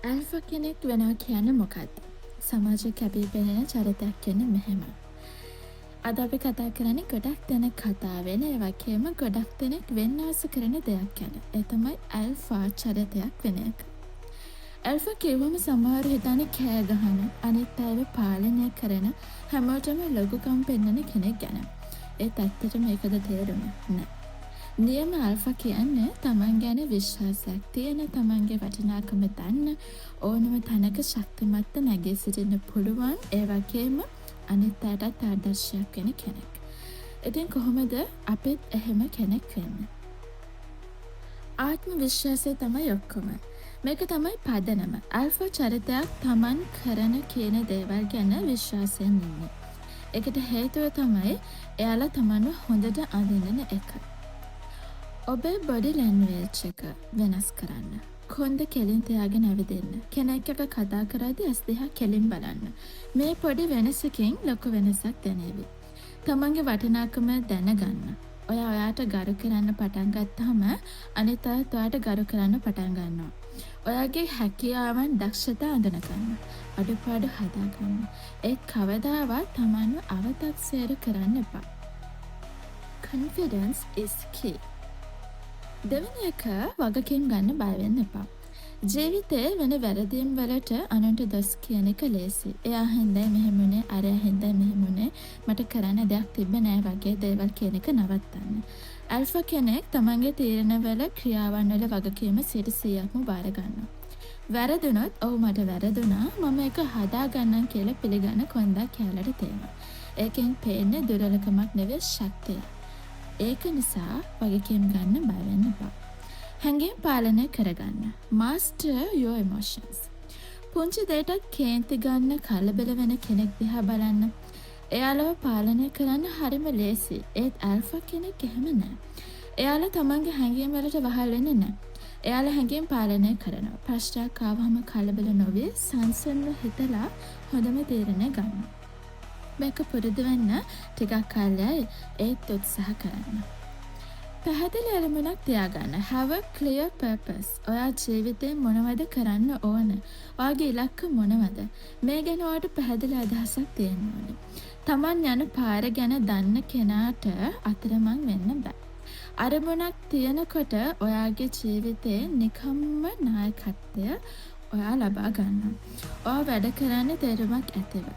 Alpha කෙනෙක් වෙනවා කියන්නේ මොකක්ද? සමාජයේ කැපී පෙනෙන චරිතයක් කියන්නේ මෙහෙමයි. අද අපි කතා කරන්නේ ගොඩක් දෙනෙක් කතා වෙන ඒ වගේම ගොඩක් දෙනෙක් වෙන්න ආස කරන දෙයක් ගැන. ඒ තමයි ඇල්ෆා චරිතයක් වෙන එක. ඇල්ෆා කියවම සමහර හිතන්නේ කෑ ගහන, අනිත් අයව පාලනය කරන, හැමෝටම ලොකුකම් පෙන්වන කෙනෙක් ගැන. ඒත් ඇත්තටම ඒකද තේරුම නෑ. නියම ඇල්ෆා කියන්නේ තමන් ගැන විශ්වාසයක් තියෙන, තමන්ගේ වටිනාකම දන්න, ඕනම තැනක ශක්තිමත්ව නැගී සිටින්න පුළුවන්, ඒ වගේම අනිත් අයටත් ආදර්ශයක් වෙන කෙනෙක්. ඉතින් කොහොමද අපිත් එහෙම කෙනෙක් වෙන්නේ? ආත්ම විශ්වාසය තමයි ඔක්කොම. මේක තමයි පදනම. ඇල්ෆා චරිතයක් තමන් කරන කියන දේවල් ගැන විශ්වාසයෙන් ඉන්නේ. ඒකට හේතුව තමයි එයාලා තමන්ව හොඳට අඳින්න එක. ඔබේ බොඩි ලැන්ග්වේජ් එක වෙනස් කරන්න. කොන්ද කෙලින් තියාගෙන ඇවිදින්න. කෙනෙක් එක්ක කතා කරද්දී ඇස් දිහා කෙලින් බලන්න. මේ පොඩි වෙනසකින් ලොකු වෙනසක් දැනේවි. තමන්ගේ වටිනාකම දැනගන්න. ඔයාට ගරු කරන්න පටන් ගත්තාම අනිත් අයත් ඔයාට ගරු කරන්න පටන් ගන්නවා. ඔයාගේ හැකියාවන් දක්ෂතා අඳුන ගන්න. අඩුපාඩු හදා ගන්න. ඒ කවදාවත් තමන්ව අවතක්සේරු කරන්න එපා. Confidence is key. දෙවැනි එක වගකීම් ගන්න බය වෙන්න එපා. ජීවිතේ වෙන වැරදීම් වලට අනුන්ට දොස් කියන එක ලේසි. එයා හින්දා මෙහෙමුනේ, අරයා හින්දා මෙහෙමුනේ, මට කරන්න දෙයක් තිබ්බ නෑ වගේ දේවල් කියන එක නවත්තන්න. ඇල්ෆා කෙනෙක් තමන්ගේ තීරණවල ක්‍රියාවන් වල වගකීම 100%ක්ම බාර ගන්නවා. වැරදුනොත් ඔව් මට වැරදුනා, මම ඒක හදා ගන්නම් කියලා පිළිගන්න කොන්දා කැලට තේනවා. ඒකෙන් පේන්නේ දුර්වලකමක් නෙවෙයි ශක්තිය. ඒක නිසා වගකීම් ගන්න බය වෙන්න එපා. හැඟීම් පාලනය කරගන්න. Master your emotions. පුංචි දෙයටත් කේන්ති ගන්න, කලබල වෙන කෙනෙක් දිහා බලන්න. එයාලව පාලනය කරන්න හරිම ලේසි. ඒත් ඇල්ෆා කෙනෙක් එහෙම නෑ. එයාලා තමන්ගේ හැඟීම් වලට වහල් වෙන්නේ නෑ. එයාලා හැඟීම් පාලනය කරනවා. ප්‍රශ්නයක් ආවම කලබල නොවී සංසන්ව හිතලා හොඳම තීරණය ගන්නවා. මේක පුරුදු වෙන්න ටිකක් කාලයයි, ඒත් උත්සාහ කරන්න. පැහැදිලි අරමුණක් තියාගන්න. Have a clear purpose. ඔයා ජීවිතේ මොනවද කරන්න ඕන? ඔයාගේ ඉලක්ක මොනවද? මේ ගැන ඔයාට පැහැදිලි අදහසක් තියෙන්න ඕනේ. Taman යන පාර ගැන දන්න කෙනාට අතරමං වෙන්න බෑ. අරමුණක් තියනකොට ඔයාගේ ජීවිතේ නිකම්ම නායකත්වය ඔයා ලබා ගන්නවා. ඔයා වැඩ කරන්නේ තේරුමක් ඇතිව.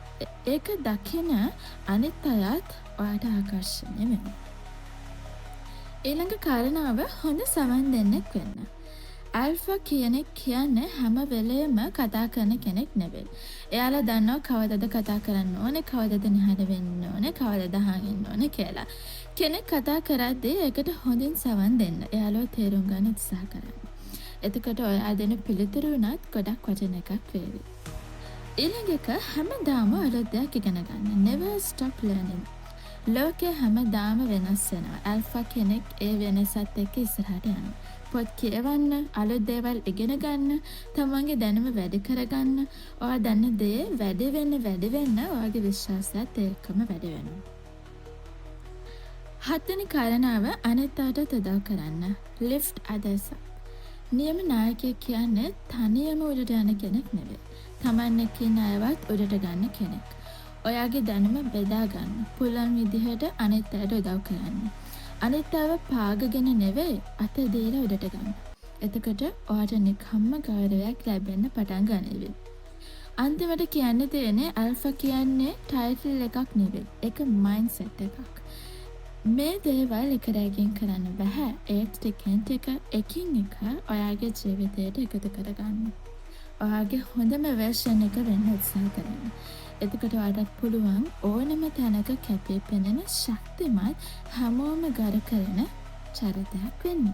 ඒක දකින අනිත් අයත් ඔයාට ආකර්ෂණය වෙනවා. ඊළඟ කාරණාව හොඳ සවන් දෙන්නෙක් වෙන්න. ඇල්ෆා කෙනෙක් කියන්නේ හැම වෙලේම කතා කරන කෙනෙක් නෙවෙයි. එයාලා දන්නවා කවදද කතා කරන්න ඕනේ, කවදද නිහඬ වෙන්න ඕනේ, කවදද අහන් ඉන්න ඕනේ කියලා. කෙනෙක් කතා කරද්දී ඒකට හොඳින් සවන් දෙන්න. එයාලව තේරුම් ගන්න උත්සාහ කරන්න. එතකොට ඔයා දෙන පිළිතුරු උනත් ගොඩක් වටින එකක් වේවි. ඊළඟ එක හැමදාම අලුත් දෙයක් ඉගෙන ගන්න. Never stop learning. ලෝකය හැමදාම වෙනස් වෙනවා. ඇල්ෆා කෙනෙක් ඒ වෙනසත් එක්ක ඉස්සරහට යනවා. පොත් කියවන්න, අලුත් දේවල් ඉගෙන ගන්න, තමන්ගේ දැනුම වැඩි කරගන්න, ඔයා දන්න දේ වැඩි වෙන්න ඔයාගේ විශ්වාසයත් ඒකම වැඩි වෙනවා. හත්වෙනි කාරණාව අනිත් අයට උදව් කරන්න. Lift others up. නියම නායකයෙක් කියන්නේ තනියම උඩට යන කෙනෙක් නෙවෙයි. තමන් එක්ක ඉන්න අයවත් උඩට ගන්න කෙනෙක්. ඔයාගේ දැනුම බෙදා ගන්න. පුළුවන් විදිහට අනිත් අයට උදව් කරන්න. අනිත් අයව පාගගෙන නෙවෙයි, අත දීලා උඩට ගන්න. එතකොට ඔයාට නිකම්ම ගෞරවයක් ලැබෙන්න පටන් ගන්නවා. අන්තිමට කියන්න තියෙන්නේ ඇල්ෆා කියන්නේ ටයිටල් එකක් නෙවෙයි. ඒක මයින්ඩ්සෙට් එකක්. මේ දේවල් එක රැගින් කරන්න බෑ. ඒත් ටිකෙන් ටික එකින් එක ඔයාගේ ජීවිතයට එකතු කරගන්න. ඔයාගේ හොඳම වර්ෂන් එක වෙන්න උත්සාහ කරන්න. එතකොට ඔයාටත් පුළුවන් ඕනම තැනක කැපී පෙනෙන ශක්තිමත් හැමෝම ගරු කරන චරිතයක් වෙන්න.